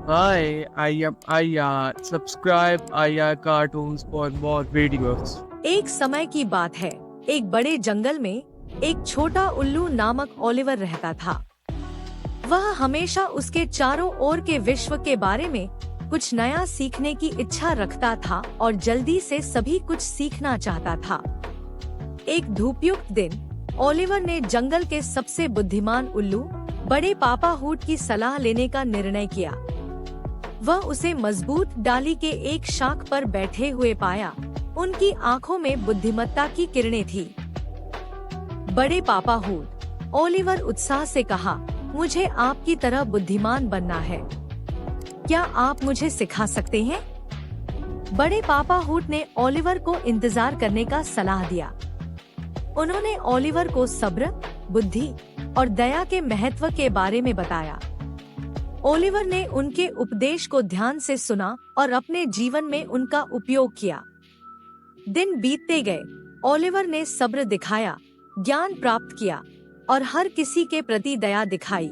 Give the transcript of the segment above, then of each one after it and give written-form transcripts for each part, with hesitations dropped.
Hi, I am Aya. Subscribe Aya Cartoons for more videos. एक समय की बात है। एक बड़े जंगल में एक छोटा उल्लू नामक ओलिवर रहता था। वह हमेशा उसके चारों ओर के विश्व के बारे में कुछ नया सीखने की इच्छा रखता था और जल्दी से सभी कुछ सीखना चाहता था। एक धूपयुक्त दिन ओलिवर ने जंगल के सबसे बुद्धिमान उल्लू बड़े पापा हूट की सलाह लेने का निर्णय किया। वह उसे मजबूत डाली के एक शाख पर बैठे हुए पाया। उनकी आंखों में बुद्धिमत्ता की किरणें थी। बड़े पापा हूट, ओलिवर उत्साह से कहा, मुझे आपकी तरह बुद्धिमान बनना है। क्या आप मुझे सिखा सकते हैं? बड़े पापा हूट ने ओलिवर को इंतजार करने का सलाह दिया। उन्होंने ओलिवर को सब्र, बुद्धि और दया के महत्व के बारे में बताया। ओलिवर ने उनके उपदेश को ध्यान से सुना और अपने जीवन में उनका उपयोग किया। दिन बीतते गए, ओलिवर ने सब्र दिखाया, ज्ञान प्राप्त किया और हर किसी के प्रति दया दिखाई।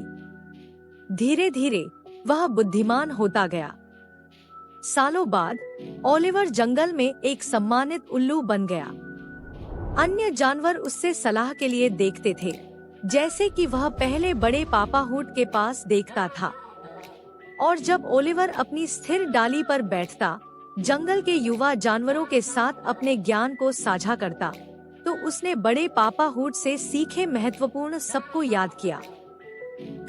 धीरे धीरे वह बुद्धिमान होता गया। सालों बाद ओलिवर जंगल में एक सम्मानित उल्लू बन गया। अन्य जानवर उससे सलाह के लिए देखते थे, जैसे कि वह पहले बड़े पापा हूट के पास देखता था। और जब ओलिवर अपनी स्थिर डाली पर बैठता, जंगल के युवा जानवरों के साथ अपने ज्ञान को साझा करता, तो उसने बड़े पापा हूट से सीखे महत्वपूर्ण सबको याद किया।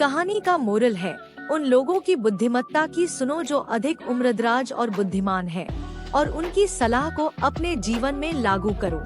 कहानी का मोरल है, उन लोगों की बुद्धिमत्ता की सुनो जो अधिक उम्रदराज और बुद्धिमान है, और उनकी सलाह को अपने जीवन में लागू करो।